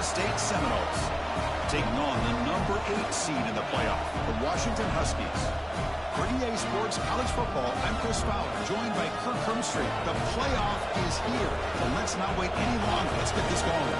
State Seminoles, taking on the number 8 seed in the playoff, the Washington Huskies. For EA Sports College Football, I'm Chris Fowler, joined by Kirk Hermstreet. The playoff is here, so let's not wait any longer. Let's get this going.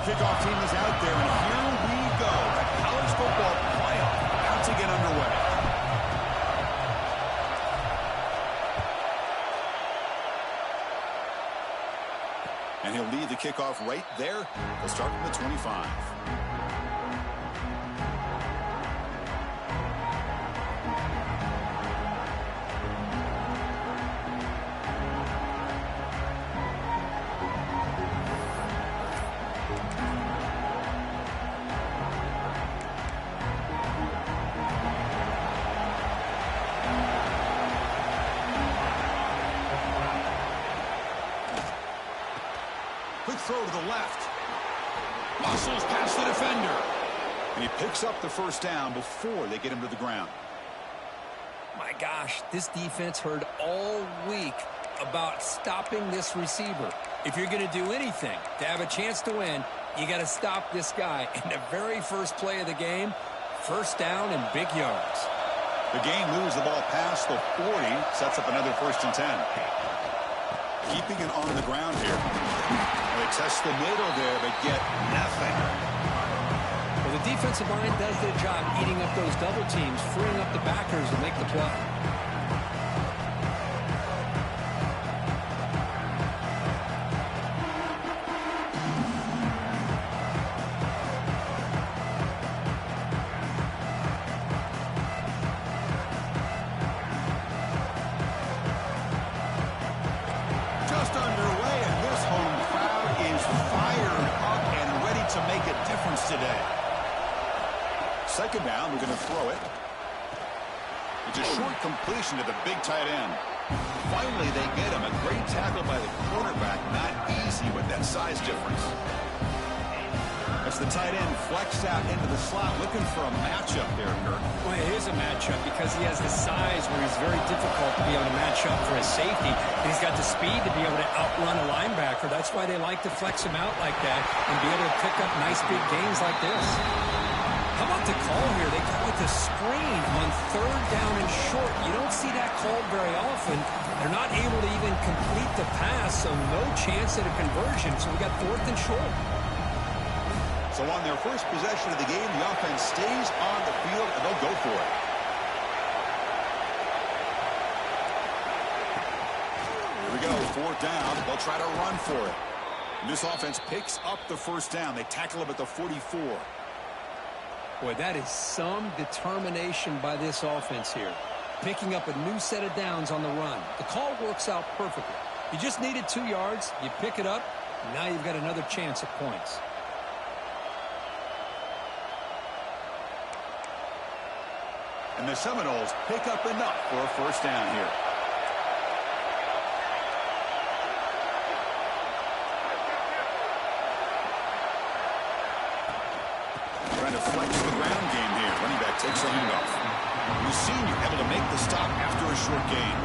Kickoff team is out there, and here we go. The college football playoff about to get underway. And he'll lead the kickoff right there. They'll start from the 25. Quick throw to the left. Muscles past the defender. And he picks up the first down before they get him to the ground. My gosh, this defense heard all week about stopping this receiver. If you're going to do anything to have a chance to win, you got to stop this guy. In the very first play of the game, first down and big yards. The game moves the ball past the 40, sets up another 1st and 10. Keeping it on the ground here. They test the middle there, but get nothing. Well, the defensive line does their job eating up those double teams, freeing up the backers to make the play. Just underway, and this home crowd is fired up and ready to make a difference today. Second down, we're going to throw it. It's a short completion to the big tight end. Finally, they get him. A great tackle by the quarterback. Not easy with that size difference. As the tight end flexed out into the slot, looking for a matchup there, Kirk. Well, it is a matchup because he has the size where he's very difficult to be able to match up for his safety. And he's got the speed to be able to outrun a linebacker. That's why they like to flex him out like that and be able to pick up nice big gains like this. How about the call here? They call it the screen on 3rd down and short. You don't see that called very often. They're not able to even complete the pass, so no chance at a conversion. So we got 4th and short. So on their first possession of the game, the offense stays on the field, and they'll go for it. Here we go, 4th down. They'll try to run for it. And this offense picks up the first down. They tackle him at the 44. Boy, that is some determination by this offense here. Picking up a new set of downs on the run. The call works out perfectly. You just needed 2 yards. You pick it up. And now you've got another chance at points. And the Seminoles pick up enough for a first down here. Trying to flex the ground game here. Running back takes the handoff. The senior able to make the stop after a short gain.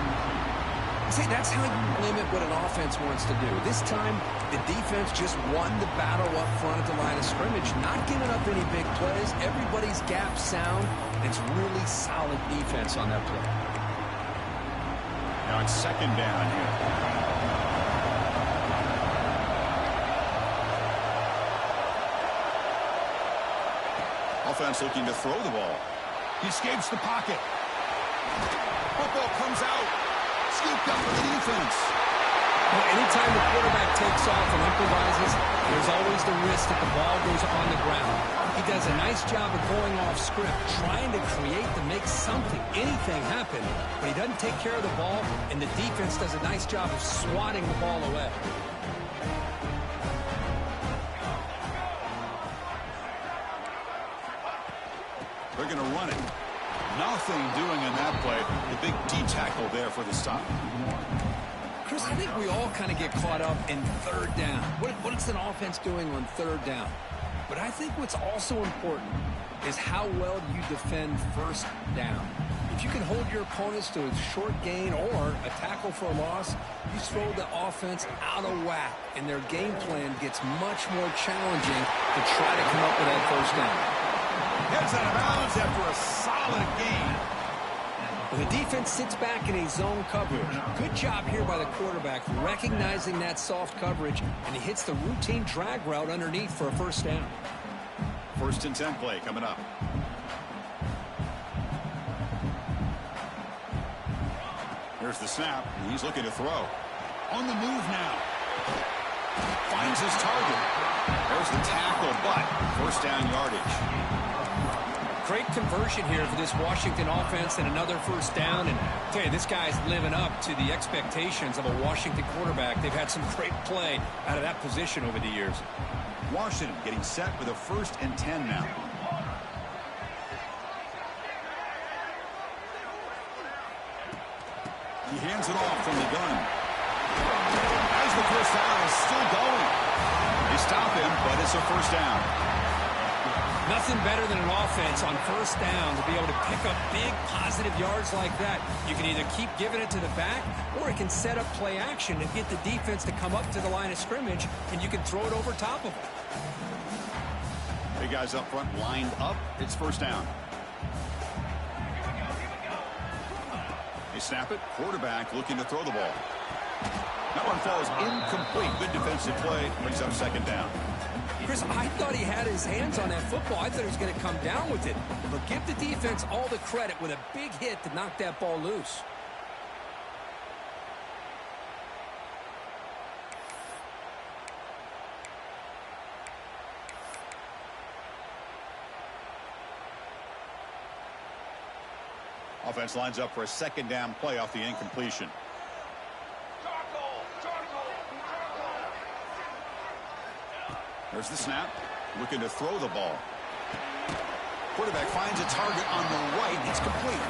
See, that's how you limit what an offense wants to do. This time, the defense just won the battle up front at the line of scrimmage, not giving up any big plays. Everybody's gap sound. It's really solid defense on that play. Now it's 2nd down here. Offense looking to throw the ball. He escapes the pocket. Football comes out. Scooped up for the defense. Well, anytime the quarterback takes off and improvises, there's always the risk that the ball goes on the ground. He does a nice job of going off script, trying to create to make something, anything happen, but he doesn't take care of the ball, and the defense does a nice job of swatting the ball away. They're going to run it. Nothing doing in that play. The big D tackle there for the stop. Chris, I think we all kind of get caught up in third down. What is an offense doing on third down? But I think what's also important is how well you defend first down. If you can hold your opponents to a short gain or a tackle for a loss, you throw the offense out of whack, and their game plan gets much more challenging to try to come up with that first down. Heads out of bounds after a solid gain. Well, the defense sits back in a zone coverage. Good job here by the quarterback recognizing that soft coverage, and he hits the routine drag route underneath for a first down. 1st and 10 play coming up. Here's the snap. He's looking to throw. On the move now. Finds his target. There's the tackle, but first down yardage. Great conversion here for this Washington offense and another first down. And I tell you, this guy's living up to the expectations of a Washington quarterback. They've had some great play out of that position over the years. Washington getting set with a 1st and 10 now. He hands it off from the gun. As the first down is still going. They stop him, but it's a first down. Nothing better than an offense on first down to be able to pick up big positive yards like that. You can either keep giving it to the back, or it can set up play action and get the defense to come up to the line of scrimmage, and you can throw it over top of them. Big guys up front lined up. It's first down. They snap it. Quarterback looking to throw the ball. That one falls incomplete. Good defensive play. Brings up second down. Chris, I thought he had his hands on that football. I thought he was going to come down with it. But give the defense all the credit with a big hit to knock that ball loose. Offense lines up for a second down play off the incompletion. There's the snap. Looking to throw the ball. Quarterback finds a target on the right. It's complete.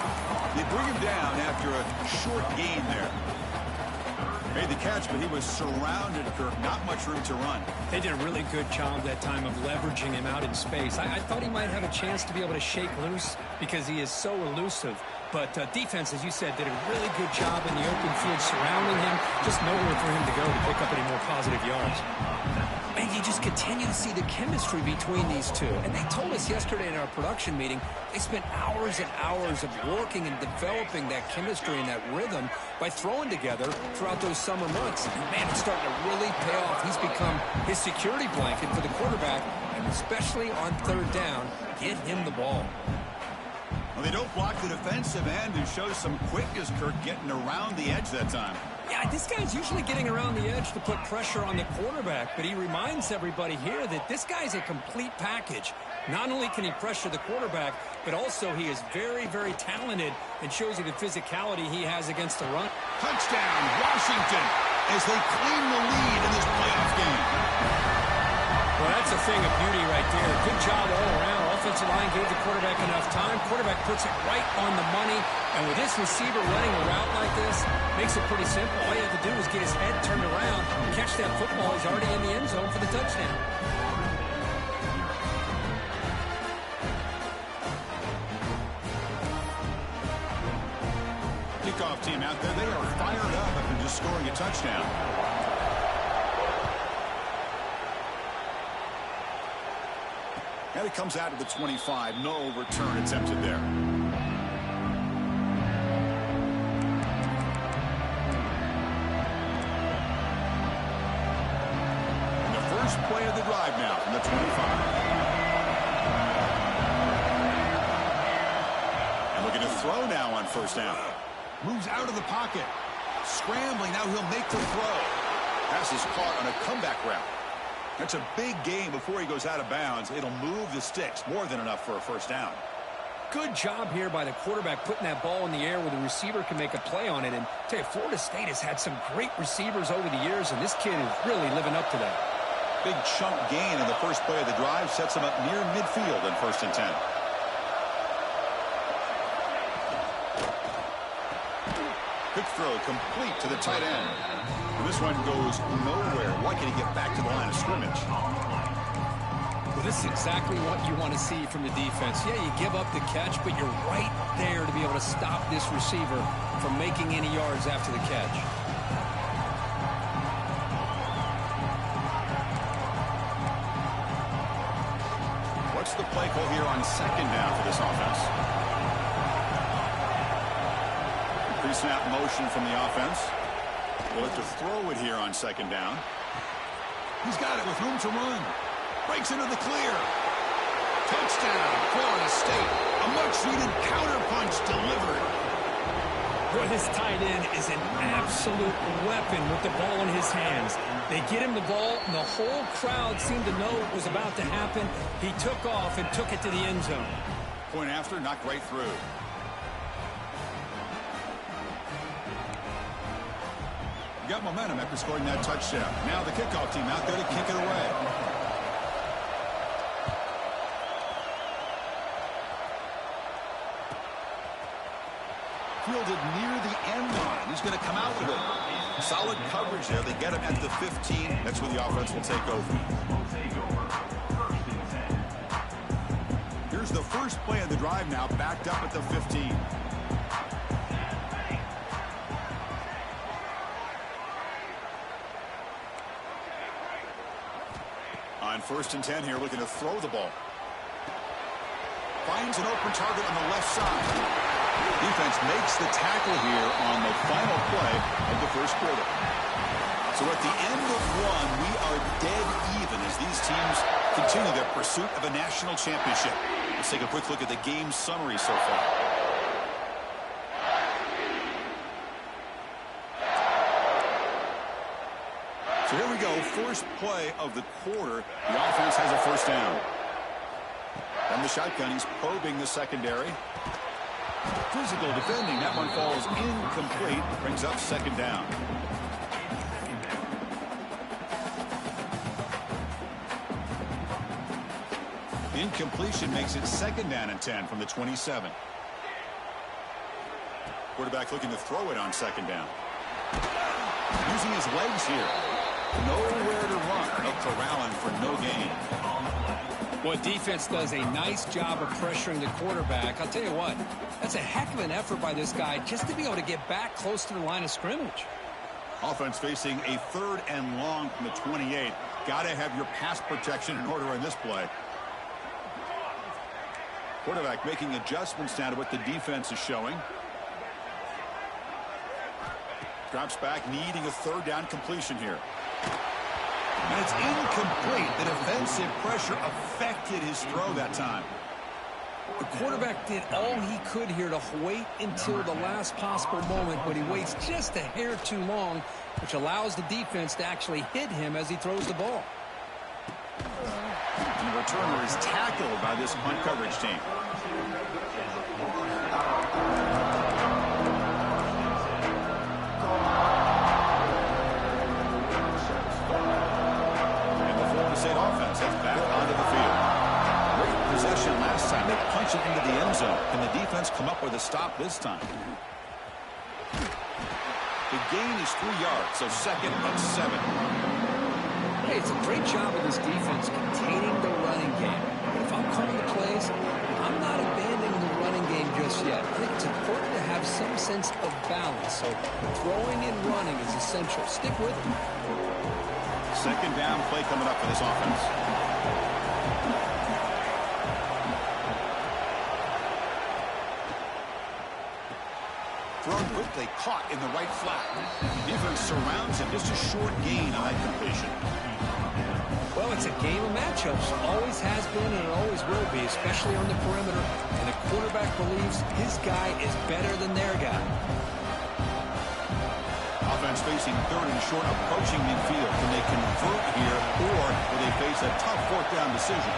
They bring him down after a short gain there. Made the catch, but he was surrounded, Kirk. Not much room to run. They did a really good job that time of leveraging him out in space. I thought he might have a chance to be able to shake loose because he is so elusive. But defense, as you said, did a really good job in the open field surrounding him. Just nowhere for him to go to pick up any more positive yards. And you just continue to see the chemistry between these two. And they told us yesterday in our production meeting, they spent hours and hours of working and developing that chemistry and that rhythm by throwing together throughout those summer months. And man, it's starting to really pay off. He's become his security blanket for the quarterback, and especially on third down, get him the ball. Well, they don't block the defensive end, who shows some quickness, Kirk, getting around the edge that time. Yeah, this guy's usually getting around the edge to put pressure on the quarterback, but he reminds everybody here that this guy's a complete package. Not only can he pressure the quarterback, but also he is very, very talented and shows you the physicality he has against the run. Touchdown, Washington, as they claim the lead in this playoff game. Well, that's a thing of beauty right there. Good job all around. Offensive line gave the quarterback enough time. Quarterback puts it right on the money. And with this receiver running a route like this, makes it pretty simple. All you have to do is get his head turned around, catch that football. He's already in the end zone for the touchdown. Kickoff team out there. They are fired up after just scoring a touchdown. And it comes out of the 25. No return attempted there. And the first play of the drive now from the 25. And looking to throw now on first down. Moves out of the pocket. Scrambling. Now he'll make the throw. Pass is caught on a comeback route. That's a big gain before he goes out of bounds. It'll move the sticks. More than enough for a first down. Good job here by the quarterback putting that ball in the air where the receiver can make a play on it. And I tell you, Florida State has had some great receivers over the years, and this kid is really living up to that. Big chunk gain in the first play of the drive sets him up near midfield in 1st and 10. Quick throw complete to the tight end. And this one goes nowhere. Why can he get back to the line of scrimmage? Well, this is exactly what you want to see from the defense. Yeah, you give up the catch, but you're right there to be able to stop this receiver from making any yards after the catch. What's the play call here on second down for this offense? Pre-snap motion from the offense. We'll have to throw it here on second down. He's got it with room to run. Breaks into the clear. Touchdown, Florida State. A much-needed counterpunch delivered. Boy, this tight end is an absolute weapon with the ball in his hands. They get him the ball, and the whole crowd seemed to know what was about to happen. He took off and took it to the end zone. Point after, knocked right through. Got momentum after scoring that touchdown. Now the kickoff team out there to kick it away. Fielded near the end line. He's going to come out with it. Solid coverage there. They get him at the 15. That's where the offense will take over. Here's the first play of the drive now, backed up at the 15. On 1st and 10 here, looking to throw the ball. Finds an open target on the left side. Defense makes the tackle here on the final play of the first quarter. So at the end of one, we are dead even as these teams continue their pursuit of a national championship. Let's take a quick look at the game summary so far. So here we go, first play of the quarter. The offense has a first down. From the shotgun, he's probing the secondary. Physical defending, that one falls incomplete. Brings up second down. Incompletion makes it second down and 10 from the 27. Quarterback looking to throw it on second down. Using his legs here. Nowhere to run. No corralling for no gain. Well, defense does a nice job of pressuring the quarterback. I'll tell you what, that's a heck of an effort by this guy just to be able to get back close to the line of scrimmage. Offense facing a 3rd and long from the 28. Got to have your pass protection in order in this play. Quarterback making adjustments now to what the defense is showing. Drops back, needing a 3rd down completion here. And it's incomplete. The defensive pressure affected his throw that time. The quarterback did all he could here to wait until the last possible moment, but he waits just a hair too long, which allows the defense to actually hit him as he throws the ball. And the returner is tackled by this punt coverage team. State offense heads back onto the field. Great possession last time. They punch it into the end zone. Can the defense come up with a stop this time? The gain is 3 yards, so second and 7. Hey, it's a great job of this defense containing the running game. But if I'm calling the plays, I'm not abandoning the running game just yet. I think it's important to have some sense of balance. So throwing and running is essential. Stick with it. Second down play coming up for this offense. Thrown quickly, caught in the right flat. Defense surrounds him, just a short gain on that completion. Well, it's a game of matchups. Always has been and it always will be, especially on the perimeter. And the quarterback believes his guy is better than their guy. Offense facing 3rd and short, approaching midfield. Can they convert here, or will they face a tough 4th down decision?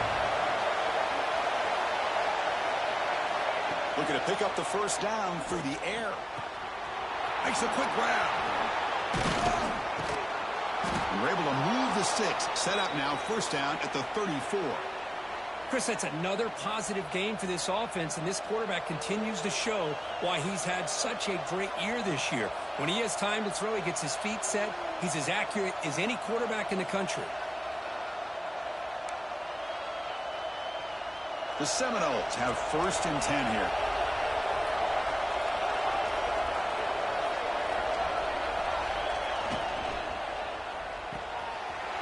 Looking to pick up the first down through the air. Makes a quick grab. And we're able to move the sticks. Set up now, first down at the 34. Chris, that's another positive game for this offense, and this quarterback continues to show why he's had such a great year this year. When he has time to throw, he gets his feet set. He's as accurate as any quarterback in the country. The Seminoles have 1st and 10 here.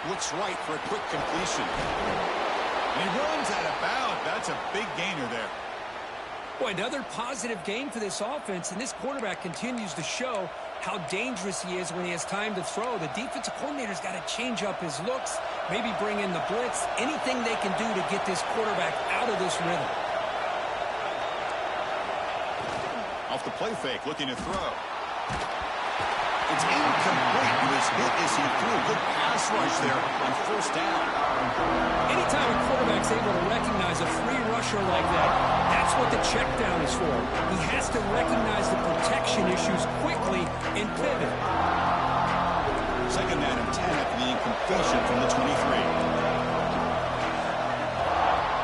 Looks right for a quick completion. And he runs out of bounds. That's a big gainer there. Boy, another positive game for this offense, and this quarterback continues to show how dangerous he is when he has time to throw. The defensive coordinator's got to change up his looks, maybe bring in the blitz, anything they can do to get this quarterback out of this rhythm. Off the play fake, looking to throw. It's incomplete. He was hit as he threw a good pass rush there on 1st down. Anytime a quarterback's able to recognize a free rusher like that, that's what the check down is for. He has to recognize the protection issues quickly and pivot. 2nd down and 10 after the incompletion from the 23.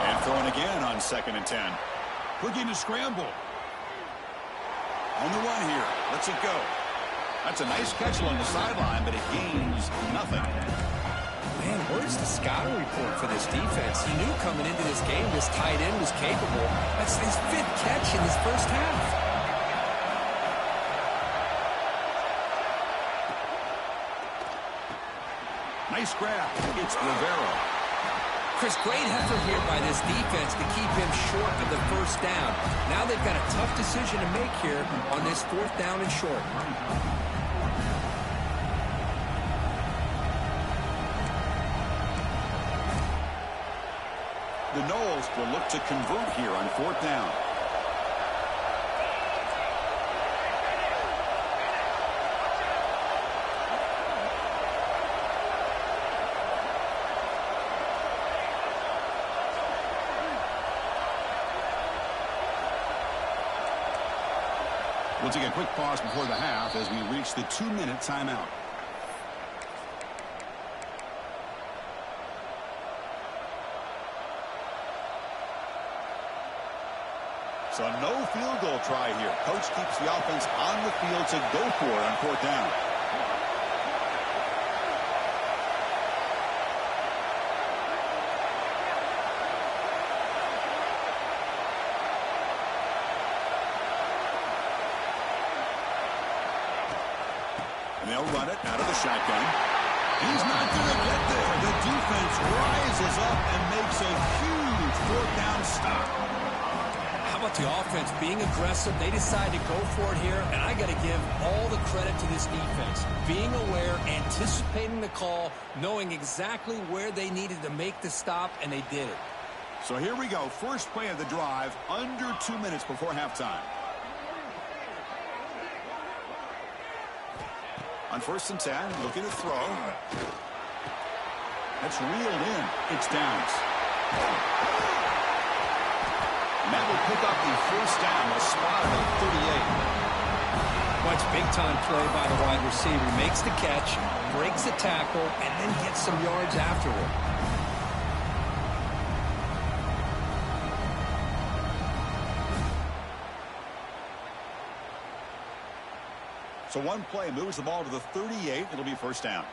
And throwing again on 2nd and 10. Looking to scramble. On the run here. Lets it go. That's a nice catch along the sideline, but it gains nothing. Man, where's the scouting report for this defense? He knew coming into this game this tight end was capable. That's his 5th catch in this first half. Nice grab. It's Rivera. Chris, great effort here by this defense to keep him short of the 1st down. Now they've got a tough decision to make here on this 4th down and short. The Noles will look to convert here on 4th down. We'll take a quick pause before the half as we reach the 2-minute timeout. So no field goal try here. Coach keeps the offense on the field to go for it on 4th down. And they'll run it out of the shotgun. He's not going to get there. The defense rises up and makes a huge 4th down stop. How about the offense being aggressive? They decide to go for it here, and I got to give all the credit to this defense. Being aware, anticipating the call, knowing exactly where they needed to make the stop, and they did it. So here we go. First play of the drive, under 2 minutes before halftime. On 1st and 10, looking to throw. That's reeled in. It's Downs. And that will pick up the 1st down. A spot at 38. Well, it's big-time play by the wide receiver. Makes the catch, breaks the tackle, and then gets some yards afterward. So one play moves the ball to the 38. It'll be 1st down.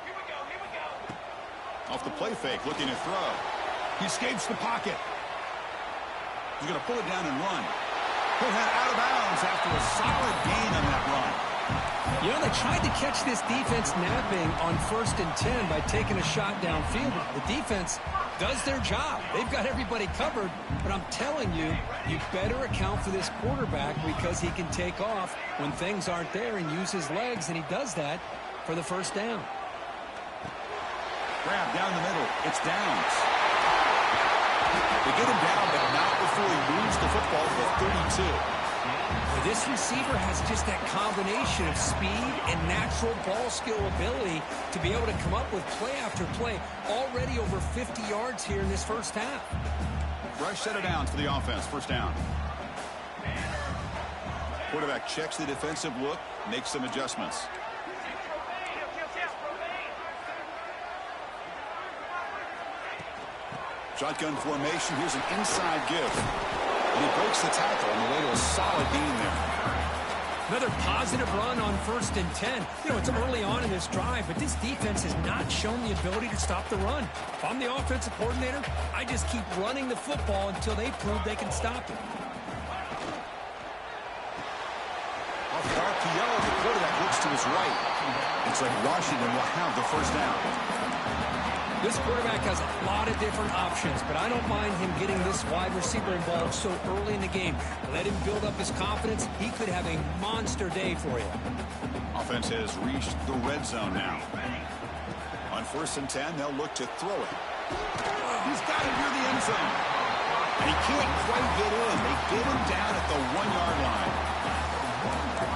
Here we go. Off the play fake, looking to throw. He escapes the pocket. He's going to pull it down and run. He'll head out of bounds after a solid gain on that run. You know, they tried to catch this defense napping on 1st and 10 by taking a shot downfield. The defense does their job. They've got everybody covered, but I'm telling you, you better account for this quarterback because he can take off when things aren't there and use his legs, and he does that for the 1st down. Grab down the middle. It's Downs. They get him down, but not before he moves the football to the 32. This receiver has just that combination of speed and natural ball skill ability to be able to come up with play after play. Already over 50 yards here in this first half. Fresh set of downs for the offense. 1st down. Quarterback checks the defensive look, makes some adjustments. Shotgun formation. Here's an inside give. And he breaks the tackle on the way to a solid gain there. Another positive run on 1st and 10. You know, it's early on in this drive, but this defense has not shown the ability to stop the run. If I'm the offensive coordinator, I just keep running the football until they prove they can stop it. Off the RPO, the quarterback looks to his right. It's like Washington will have the first down. This quarterback has a lot of different options, but I don't mind him getting this wide receiver involved so early in the game. Let him build up his confidence. He could have a monster day for you. Offense has reached the red zone now. On 1st and 10, they'll look to throw it. He's got it near the end zone. And he can't quite get in. They get him down at the 1-yard line.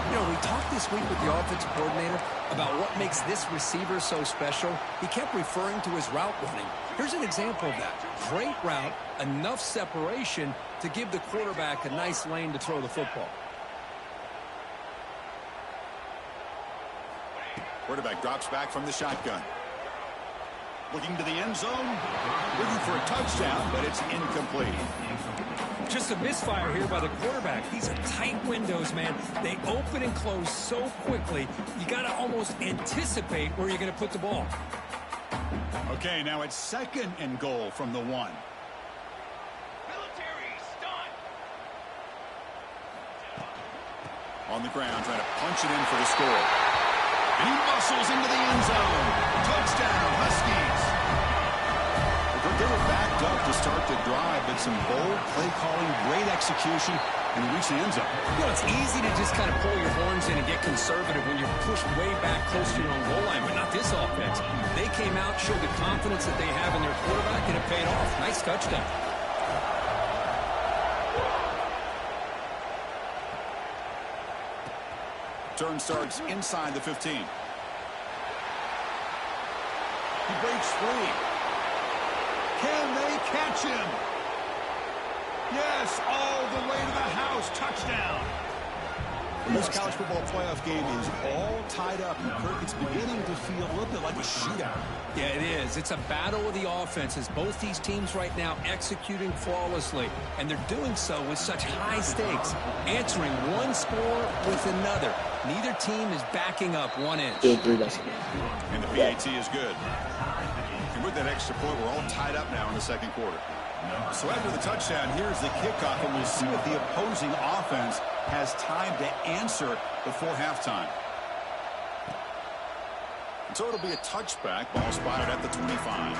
You know, we talked this week with the offensive coordinator about what makes this receiver so special. He kept referring to his route running. Here's an example of that. Great route, enough separation to give the quarterback a nice lane to throw the football. Quarterback drops back from the shotgun. Looking to the end zone. Looking for a touchdown, but it's incomplete. Just a misfire here by the quarterback. These are tight windows, man. They open and close so quickly, you got to almost anticipate where you're going to put the ball. Okay, now it's 2nd and goal from the 1. Military stunt. On the ground, trying to punch it in for the score. And he muscles into the end zone. Touchdown, Huskies. They were backed up to start the drive, but some bold play calling, great execution, and reach the end zone. You know, it's easy to just kind of pull your horns in and get conservative when you're pushed way back close to your own goal line, but not this offense. They came out, showed the confidence that they have in their quarterback, and it paid off. Nice touchdown. Turn starts inside the 15. He breaks free. Can they catch him? Yes, all the way to the house. Touchdown. This college football playoff game is all tied up. And Kirk, it's beginning to feel a little bit like a shootout. Yeah, it is. It's a battle of the offenses. Both these teams right now executing flawlessly, and they're doing so with such high stakes, answering one score with another. Neither team is backing up 1 inch. And the PAT is good. And with that extra point, we're all tied up now in the 2nd quarter. So after the touchdown, here's the kickoff, and we'll see if the opposing offense has time to answer before halftime. And so it'll be a touchback. Ball spotted at the 25.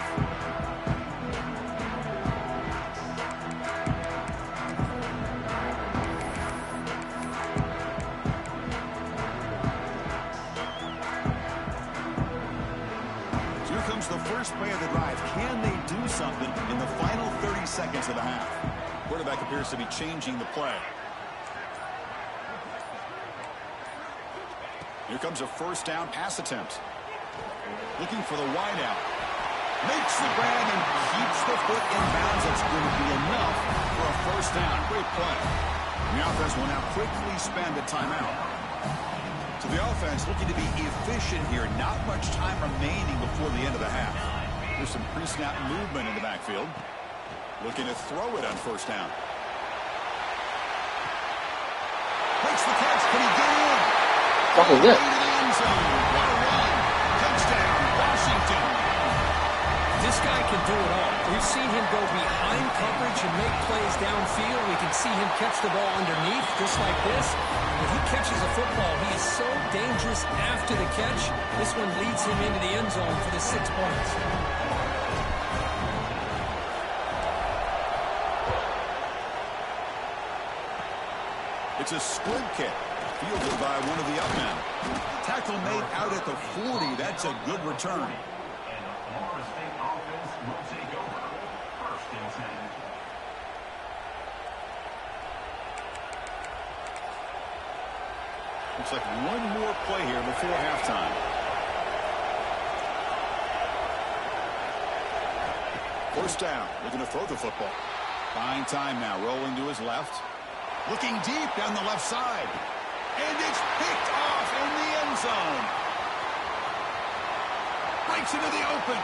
The first play of the drive. Can they do something in the final 30 seconds of the half? Quarterback appears to be changing the play. Here comes a 1st down pass attempt. Looking for the wideout. Makes the grab and keeps the foot in bounds. That's going to be enough for a 1st down. Great play. The offense will now quickly spend a timeout. So the offense looking to be efficient here. Not much time remaining before the end of the half. There's some pre-snap movement in the backfield. Looking to throw it on 1st down. Makes the catch. Can he get in? What was that? What a run. Touchdown, Washington. This guy can do it all. We've seen him go behind coverage and make plays downfield. We can see him catch the ball underneath, just like this. When he catches a football, he is so dangerous after the catch. This one leads him into the end zone for the 6 points. It's a squib kick, fielded by one of the up men. Tackle made out at the 40. That's a good return. Looks like one more play here before halftime. 1st down, looking to throw the football. Buying time now, rolling to his left. Looking deep down the left side. And it's picked off in the end zone. Breaks into the open.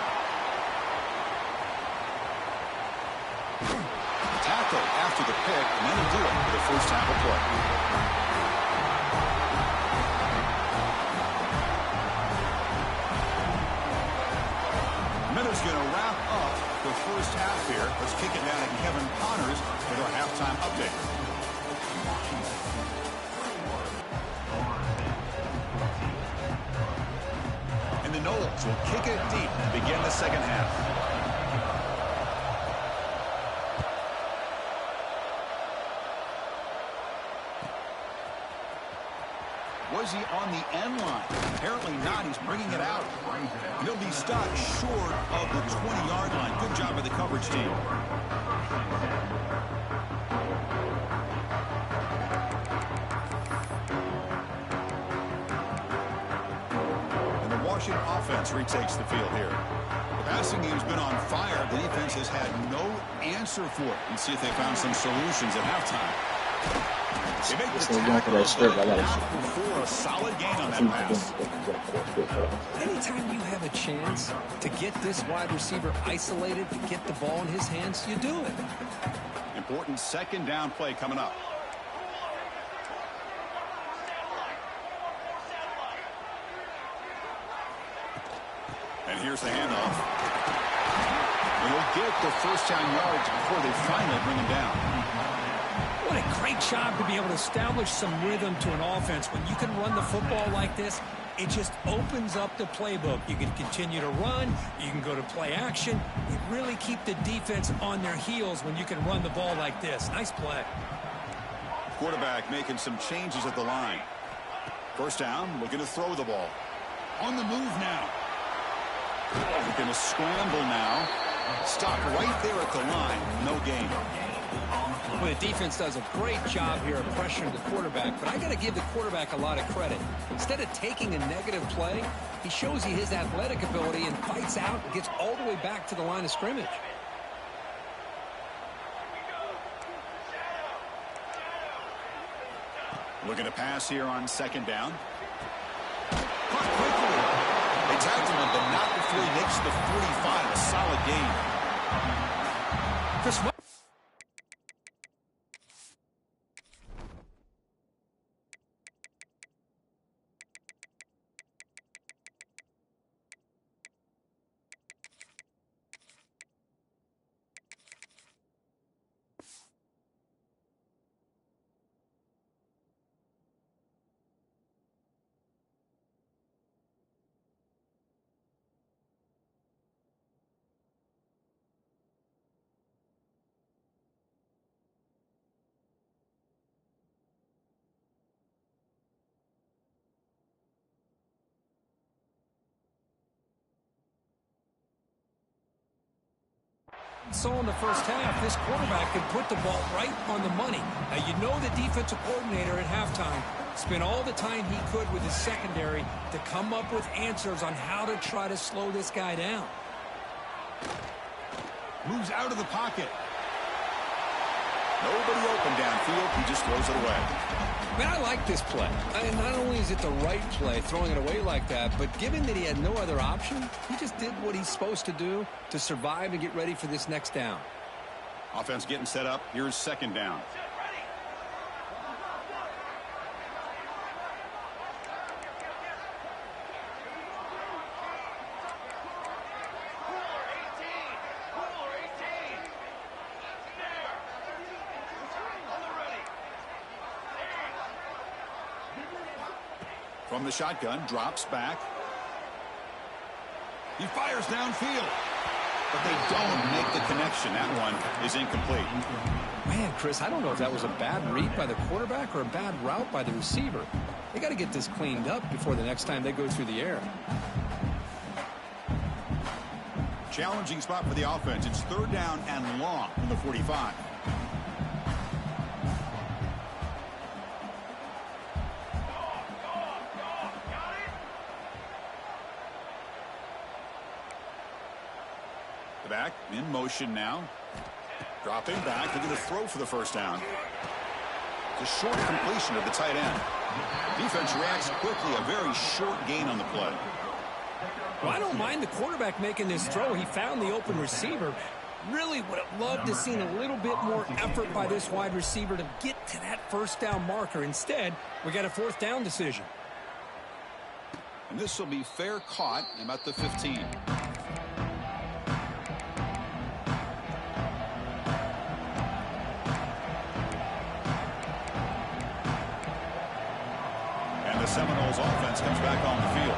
And that'll do it for the first half of play. Miller's going to wrap up the first half here. Let's kick it down to Kevin Connors with our halftime update. And the Knowles will kick it deep to begin the second half. Was he on the end line? Apparently not. He's bringing it out. And he'll be stopped short of the 20-yard line. Good job by the coverage team. And the Washington offense retakes the field here. The passing game's been on fire. The defense has had no answer for it. Let's see if they found some solutions at halftime. They make the tackle, but not before a solid gain on that pass. Anytime you have a chance to get this wide receiver isolated, to get the ball in his hands, you do it. Important second down play coming up. And here's the handoff. And they'll get the first down yards before they finally bring him down. What a great job to be able to establish some rhythm to an offense. When you can run the football like this, it just opens up the playbook. You can continue to run. You can go to play action. You really keep the defense on their heels when you can run the ball like this. Nice play. Quarterback making some changes at the line. First down, looking to throw the ball. On the move now. Looking to scramble now. Stopped right there at the line. No gain. Well, the defense does a great job here of pressuring the quarterback, but I got to give the quarterback a lot of credit. Instead of taking a negative play, he shows you his athletic ability and fights out and gets all the way back to the line of scrimmage. Looking to pass here on second down. Caught quickly. They tagged him, but not before he makes the 45. A solid gain. Chris, saw in the first half, this quarterback could put the ball right on the money. Now, you know the defensive coordinator at halftime spent all the time he could with his secondary to come up with answers on how to try to slow this guy down. Moves out of the pocket. Nobody open downfield. He just throws it away. Man, I like this play. Not only is it the right play, throwing it away like that, but given that he had no other option, he just did what he's supposed to do to survive and get ready for this next down. Offense getting set up. Here's second down. From the shotgun, drops back. He fires downfield. But they don't make the connection. That one is incomplete. Man, Chris, I don't know if that was a bad read by the quarterback or a bad route by the receiver. They got to get this cleaned up before the next time they go through the air. Challenging spot for the offense. It's third down and long from the 45. Back in motion now. Dropping back, looking to throw for the first down. It's a short completion of the tight end. Defense reacts quickly, a very short gain on the play. Well, I don't mind the quarterback making this throw. He found the open receiver. Really would have loved to seen a little bit more effort by this wide receiver to get to that first down marker. Instead, we got a fourth down decision. And this will be fair caught about the 15. And the Seminoles offense comes back on the field.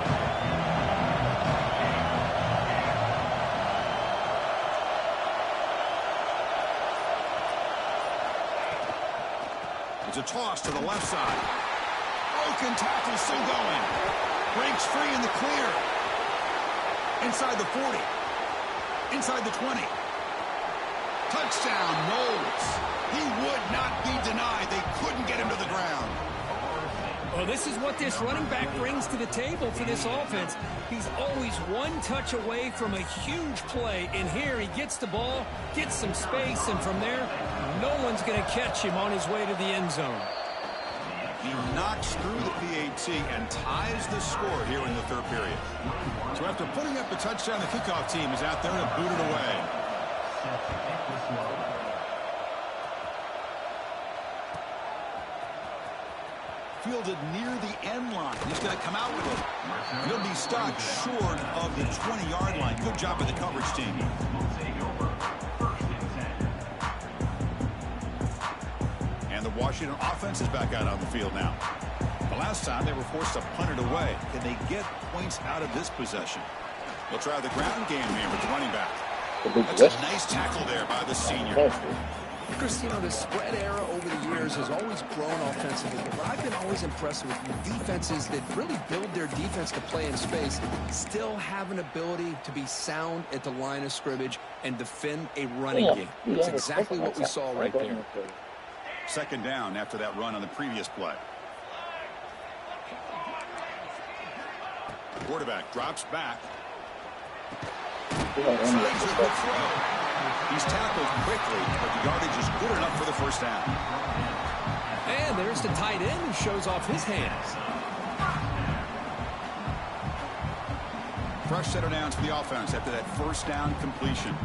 It's a toss to the left side. Broken tackle still going. Breaks free in the clear. Inside the 40. Inside the 20. Touchdown, Knowles. He would not be denied. They couldn't get him to the ground. Well, this is what this running back brings to the table for this offense. He's always one touch away from a huge play. And here he gets the ball, gets some space, and from there, no one's going to catch him on his way to the end zone. He knocks through the PAT and ties the score here in the third period. So after putting up a touchdown, the kickoff team is out there to boot it away. Fielded near the end line. He's going to come out with it. He'll be stopped short of the 20-yard line. Good job by the coverage team. And the Washington offense is back out on the field now. The last time they were forced to punt it away. Can they get points out of this possession? They'll try the ground game here with the running back. That's a nice tackle there by the senior. Chris, the spread era over the years has always grown offensively, but what I've been always impressed with defenses that really build their defense to play in space still have an ability to be sound at the line of scrimmage and defend a running game. That's exactly what we saw right there. Second down after that run on the previous play. Quarterback drops back. Slides with the throw. He's tackled quickly, but the yardage is good enough for the first down. And there's the tight end who shows off his hands. Fresh set of downs for the offense after that first down completion.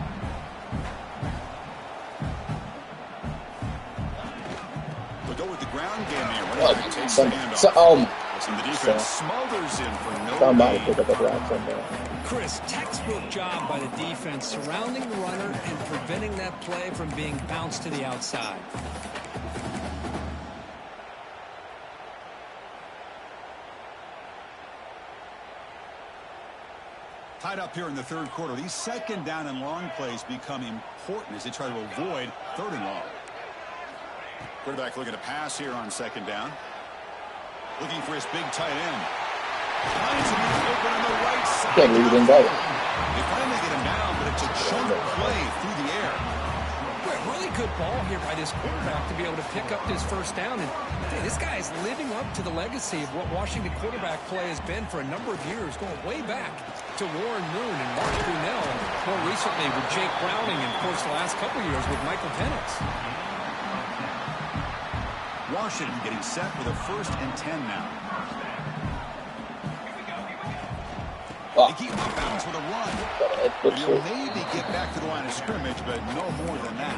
We'll go with the ground game here. Running back takes the handoff. And the defense smothers in for no gain. Chris, textbook job by the defense surrounding the runner and preventing that play from being bounced to the outside. Tied up here in the third quarter. These second down and long plays become important as they try to avoid third and long. Quarterback looking to pass here on second down. Looking for his big tight end. Finds him open on the right side. They finally get him down, but it's a chunk play through the air. Really good ball here by this quarterback to be able to pick up this first down. And this guy is living up to the legacy of what Washington quarterback play has been for a number of years, going way back to Warren Moon and Mark Brunell, and more recently with Jake Browning, and of course the last couple years with Michael Penix. Washington getting set with a 1st and 10 now. They keep him off balance with a run. And he'll maybe get back to the line of scrimmage, but no more than that.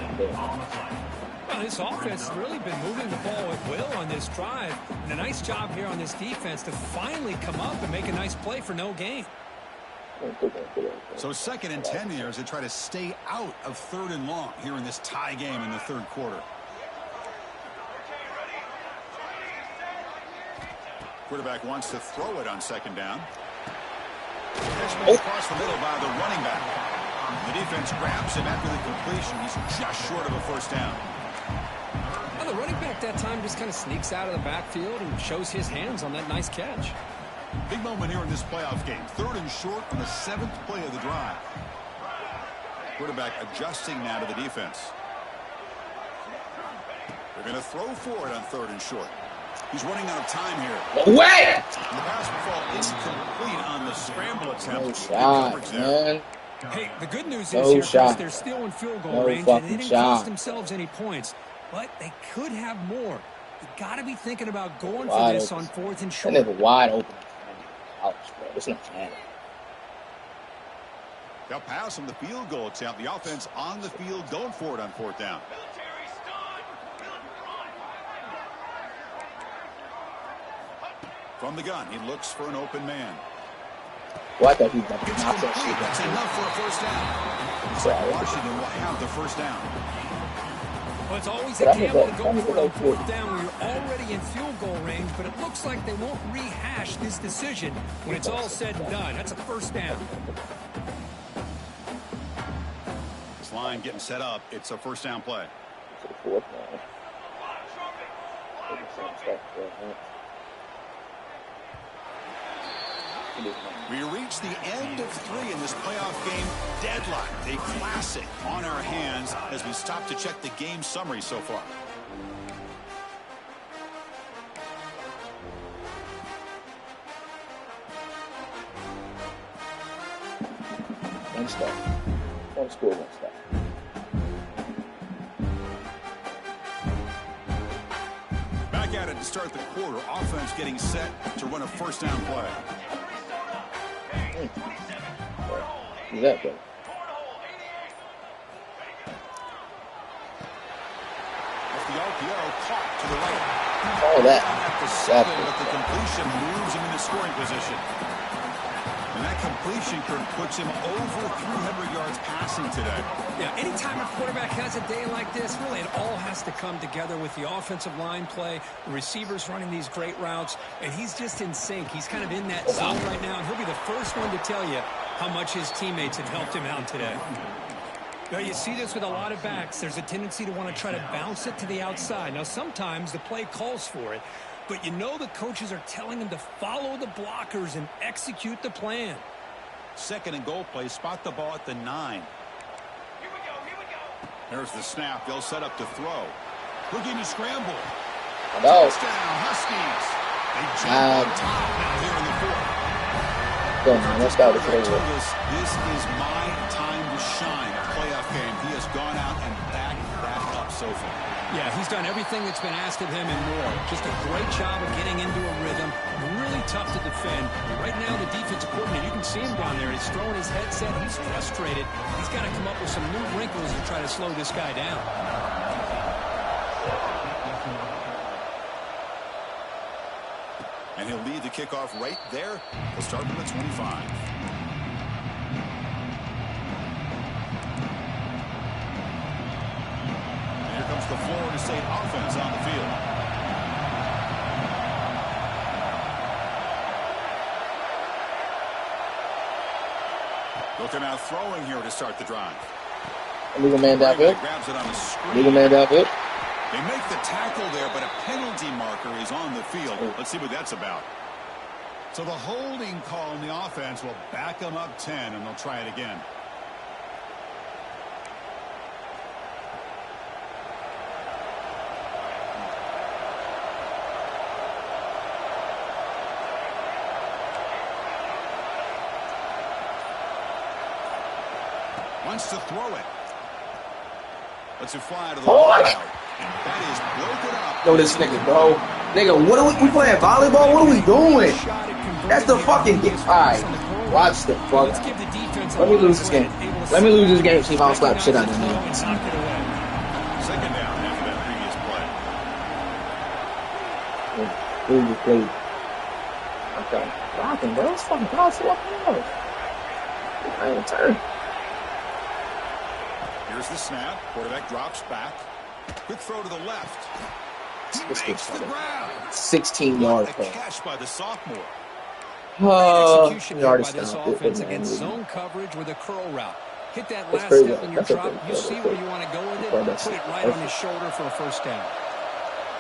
Well, this offense has really been moving the ball at will on this drive. And a nice job here on this defense to finally come up and make a nice play for no gain. So 2nd and 10 here as they try to stay out of 3rd and long here in this tie game in the third quarter. Quarterback wants to throw it on second down. Across the middle by the running back. The defense grabs him after the completion. He's just short of a first down. Well, the running back that time just kind of sneaks out of the backfield and shows his hands on that nice catch. Big moment here in this playoff game. 3rd and short on the 7th play of the drive. Quarterback adjusting now to the defense. They're going to throw for it on 3rd and short. He's running out of time here. Wait! The pass will fall incomplete on the scramble attempt. No shot, man. Hey, the good news No is here, shot. Chris, they're still in field goal range, and they didn't cost themselves any points. But they could have more. You got to be thinking about going for this on 4th and short. That nigga wide open. Ouch, bro. It's not fair. They'll pass on the field goal attempt. The offense on the field going for it on 4th down. Military stun. From the gun, he looks for an open man. Well, I thought he was going to It's knock that complete. shit That's down. enough for a first down. Looks like Washington will have the first down. Well, it's always a But I think gamble to that- go I think for it on that's good. 4th down when you're already in field goal range, but it looks like they won't rehash this decision when it's all said and done. That's a first down. This line getting set up. It's a first down play. To the 4th now. We reach the end of 3 in this playoff game. Deadlocked, a classic on our hands as we stop to check the game summary so far. One stop. One score, one stop. Back at it to start the quarter. Offense getting set to run a first down play. Who's that, though? Off the RPO, caught to the right. Oh, that. At the 7, but the completion moves him into scoring position. And that completion, Kurt, puts him over 300 yards passing today. Yeah, anytime a quarterback has a day like this, really it all has to come together with the offensive line play, the receivers running these great routes, and he's just in sync. He's kind of in that zone right now, and he'll be the first one to tell you how much his teammates have helped him out today. Now, you see this with a lot of backs. There's a tendency to want to try to bounce it to the outside. Now, sometimes the play calls for it, but you know the coaches are telling them to follow the blockers and execute the plan. 2nd and goal play, spot the ball at the 9. Here we go. There's the snap. They'll set up to throw. Looking to scramble. No. Touchdown, Huskies. They jump on top now here in the 4th. Go, man. Let's start with Greg the told us this is my time to shine. A playoff game. He has gone out and backed that up so far. Yeah, he's done everything that's been asked of him and more. Just a great job of getting into a rhythm. Really tough to defend. Right now, the defensive coordinator, you can see him down there. He's throwing his headset. He's frustrated. He's got to come up with some new wrinkles to try to slow this guy down. And he'll lead the kickoff right there. He'll start from the 25. And here comes the Florida State offense on the field. Looking out throwing here to start the drive. legal man downfield. Grabs it on the screen. Legal man downfield. They make the tackle there, but a penalty marker is on the field. Let's see what that's about. So the holding call in the offense will back them up 10, and they'll try it again. Wants to throw it. Lets it fly to the wide. And that is broken up. Yo, this nigga, bro. Nigga, what are we playing volleyball? What are we doing? That's the fucking game. Alright, watch the fuck. Let me lose this game. Let me lose this game. See if I don't slap shit out of him. Second down after that previous play. Who you played? Okay, blocking, bro. It's fucking blocking. I ain't turn. Here's the snap. Quarterback drops back. Quick throw to the left. He makes the grab. 16 yards. What a catch by the sophomore. Execution he here already by this stopped offense it, man. against zone coverage with a curl route. Hit that That's last crazy. step in your That's a drop. good You play. see where you want to go with it. Put it right on his shoulder for a first down.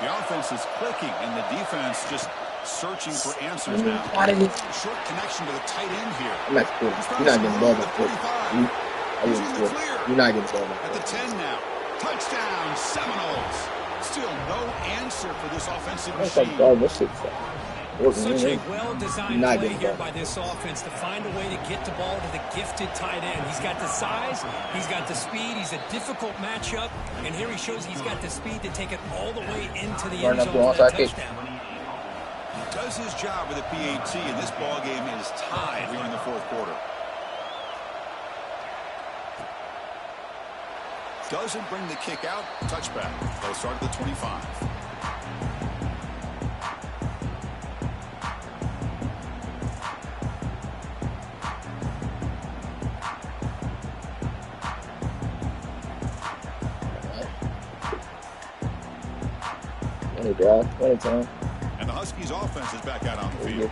The offense is clicking, and the defense just searching for answers now. Short connection to the tight end here. I'm not cool. You're not getting ball back. You're not getting ball back. At the 10 now. Touchdown, Seminoles. Still no answer for this offensive machine. Such a well-designed play here by this offense to find a way to get the ball to the gifted tight end. He's got the size, he's got the speed, he's a difficult matchup, and here he shows he's got the speed to take it all the way into the end zone for that touchdown. He does his job with a PAT, and this ball game is tied here in the fourth quarter. Doesn't bring the kick out. Touchback. They'll start at the 25. Anytime. And the Huskies offense is back out on the field.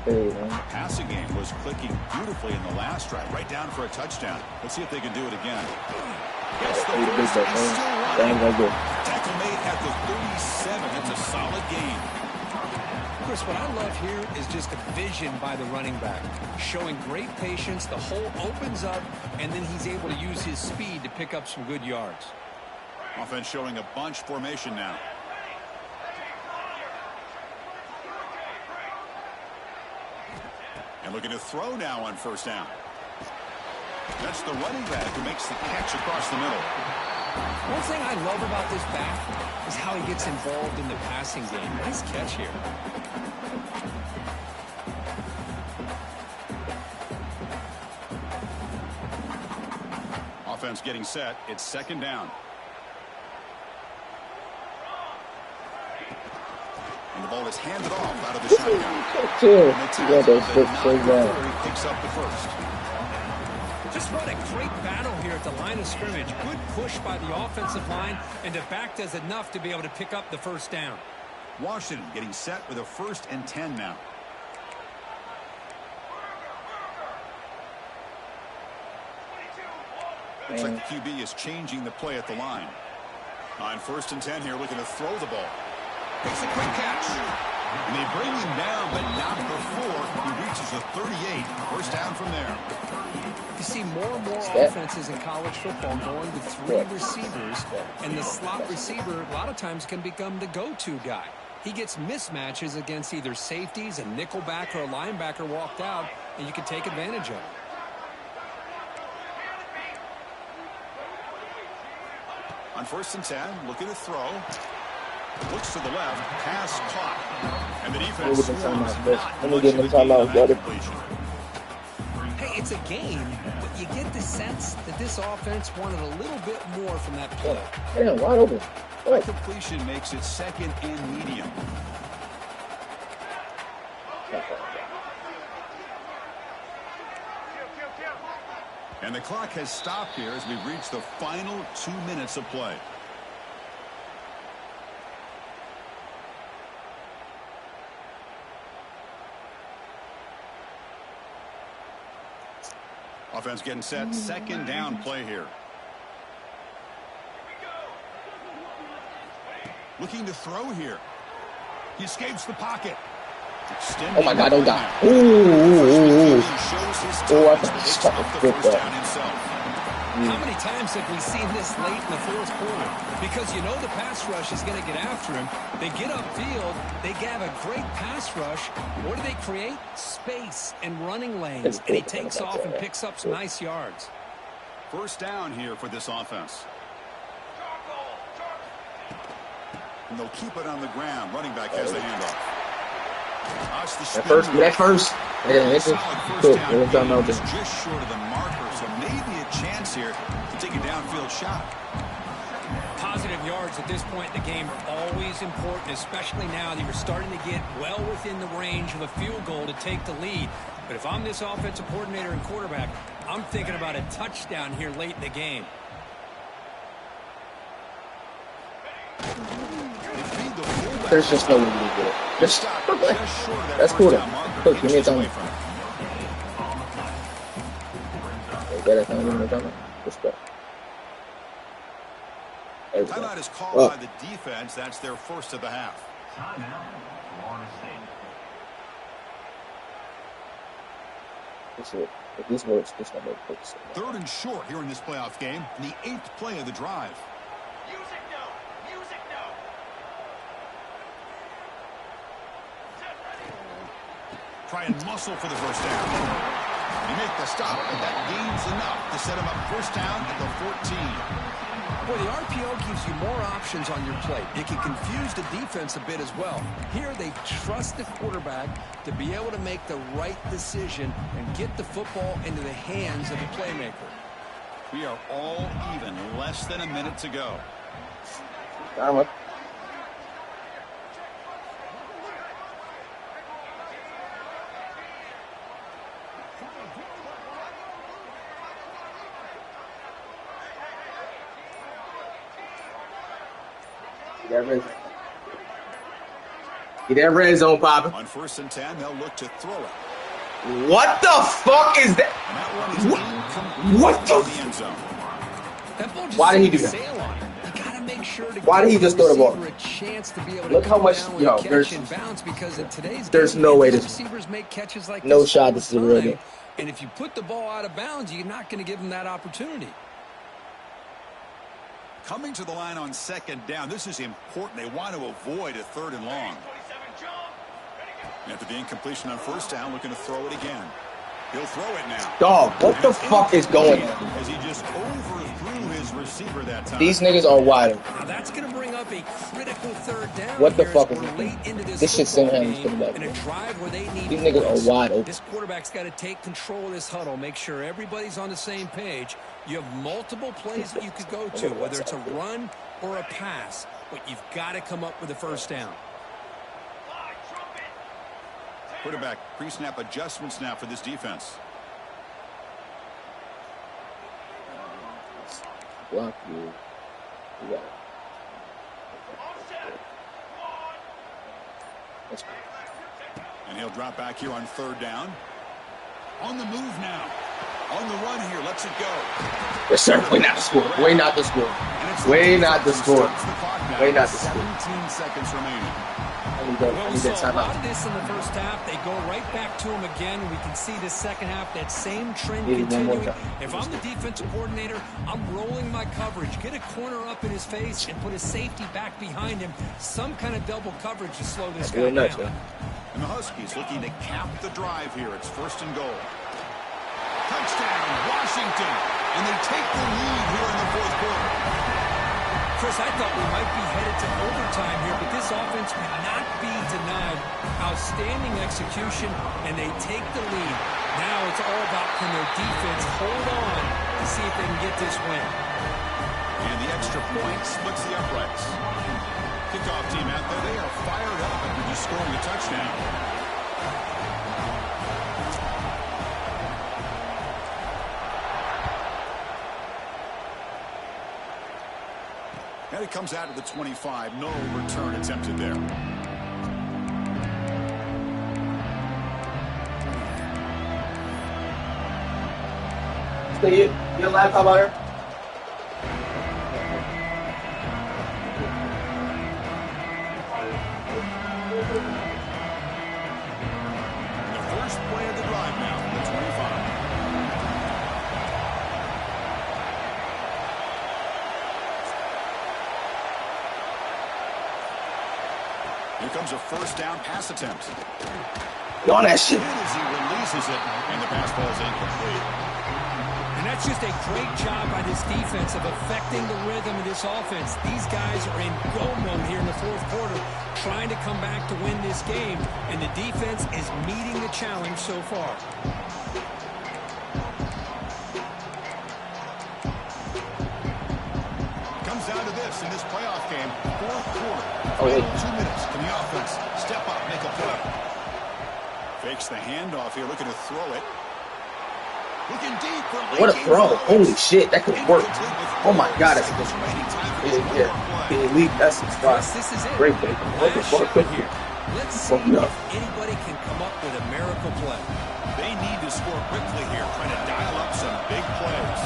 Passing game was clicking beautifully in the last drive, right down for a touchdown. Let's see if they can do it again. Gets the first, he's still running. Tackle made at the 37. It's a solid game. Chris, what I love here is just a vision by the running back, showing great patience. The hole opens up, and then he's able to use his speed to pick up some good yards. Offense showing a bunch formation now. And looking to throw now on first down. That's the running back who makes the catch across the middle. One thing I love about this back is how he gets involved in the passing game. Nice catch here. Offense getting set. It's second down. And the ball is handed off out of the shotgun. He picks up the first. Just run a great battle here at the line of scrimmage. Good push by the offensive line, and the back does enough to be able to pick up the first down. Washington getting set with a 1st and 10 now. Looks like the QB is changing the play at the line. On 1st and 10 here, looking to throw the ball. Makes a quick catch. And they bring him down, but not before he reaches the 38. First down from there. You see more and more offenses in college football going with 3 receivers, and the slot receiver a lot of times can become the go-to guy. He gets mismatches against either safeties, a nickelback, or a linebacker walked out, and you can take advantage of it. On 1st and 10, looking to throw. Looks to the left, pass caught. And the defense Hey, it's a game, but you get the sense that this offense wanted a little bit more from that play. Yeah, wide open. That completion makes it 2nd and medium. And the clock has stopped here as we reach the final 2 minutes of play. Offense getting set. Second down play here. Looking to throw here. He escapes the pocket. Oh my God, don't die. Ooh. Oh, I thought he stopped the first down himself. How many times have we seen this late in the 4th quarter? Because you know the pass rush is going to get after him. They get upfield. They have a great pass rush. What do they create? Space and running lanes. And he takes off and picks up some nice yards. First down here for this offense. And they'll keep it on the ground. Running back has the handoff. That first. Yeah, it's just short of the marker, so maybe a chance here to take a downfield shot. Positive yards at this point in the game are always important, especially now that you're starting to get well within the range of a field goal to take the lead. But if I'm this offensive coordinator and quarterback, I'm thinking about a touchdown here late in the game. There's just no way to do it. Just that's cool. Look, give me a thumb. Timeout is called by the defense. That's their first of the half. If this works, this will make sense. 3rd and short here in this playoff game. The 8th play of the drive. Try and muscle for the first down. You make the stop, and that gains enough to set him up first down at the 14. Boy, the RPO gives you more options on your plate. It can confuse the defense a bit as well. Here, they trust the quarterback to be able to make the right decision and get the football into the hands of the playmaker. We are all even. Less than a minute to go. Get that red zone popping. On 1st and 10, they'll look to throw it. What the fuck is that? And that one is what the? the end zone. Why did he do that? Why did he just throw the ball? Look how much, yo, there's no way this, no shot this is a real game. And if you put the ball out of bounds, you're not going to give him that opportunity. Coming to the line on 2nd down, this is important. They want to avoid a 3rd and long. After the incompletion on 1st down, looking to throw it again. He'll throw it now. Dog, what the fuck is going on? As he just overthrew his receiver that time. These niggas are wide. Now that's going to bring up a critical 3rd down. What the fuck is this? This shit sent him to the back. These niggas are wide open. This quarterback's got to take control of this huddle, make sure everybody's on the same page. You have multiple plays that you could go to, whether it's a run or a pass, but you've got to come up with a 1st down. Quarterback pre-snap adjustments now for this defense. Block you. Yeah. And he'll drop back here on 3rd down. On the move now. On the run here. Lets it go. Yes, sir. Way not to score. Way not to score. Way not to score. Way not to score. 17 seconds remaining. Well, we saw a lot of this in the 1st half. They go right back to him again. We can see the 2nd half, that same trend continuing. If I'm the defensive coordinator, I'm rolling my coverage. Get a corner up in his face and put a safety back behind him. Some kind of double coverage to slow this guy down. And the Huskies looking to cap the drive here. It's 1st and goal. Touchdown, Washington. And they take the lead here in the 4th quarter. Chris, I thought we might be headed to overtime here, but this offense cannot be denied. Outstanding execution, and they take the lead. Now it's all about can their defense hold on to see if they can get this win. And the extra point splits the uprights. Kickoff team out there, they are fired up after just scoring a touchdown. And it comes out of the 25. No return attempted there. Stay your laptop out here. The first play of the drive now from the 25. Here comes a 1st down pass attempt. On that shit. As he releases it, and the pass ball is incomplete. And that's just a great job by this defense of affecting the rhythm of this offense. These guys are in go mode here in the 4th quarter, trying to come back to win this game, and the defense is meeting the challenge so far. Comes down to this in this playoff game, 4th quarter. Oh, wait. 2 minutes. Can the offense step up, make a play? Fakes the handoff here, looking to throw it. Looking deep for What a throw. Holy shit, that could work. Oh my god, that's a good one. Yeah. Elite, that's a spot. This is it. Great play. What the fuck? Here. Let's see if anybody can come up with a miracle play. They need to score quickly here, trying to dial up some big plays.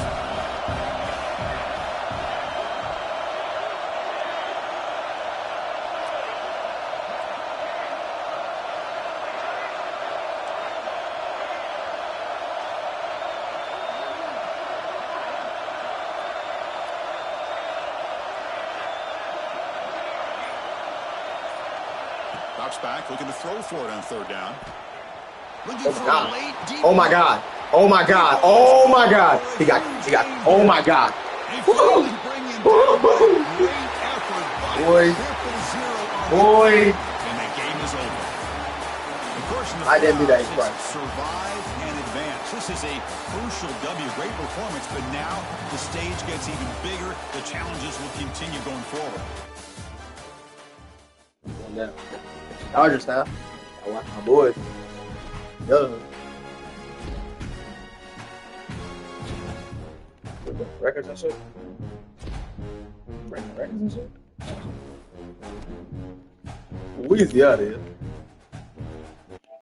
Drops back, looking to throw for it on 3rd down. Looking for a late deep. Oh my god. Oh my god. Oh my god. He got. Oh my god. Boy. And the game is over. Of course, I didn't do that. He's right. Survive and advance. This is a crucial W. Great performance, but now the stage gets even bigger. The challenges will continue going forward. Dodgers now. I watch my boys. Duh. Records and shit. Breaking records and shit. Weezy out of here.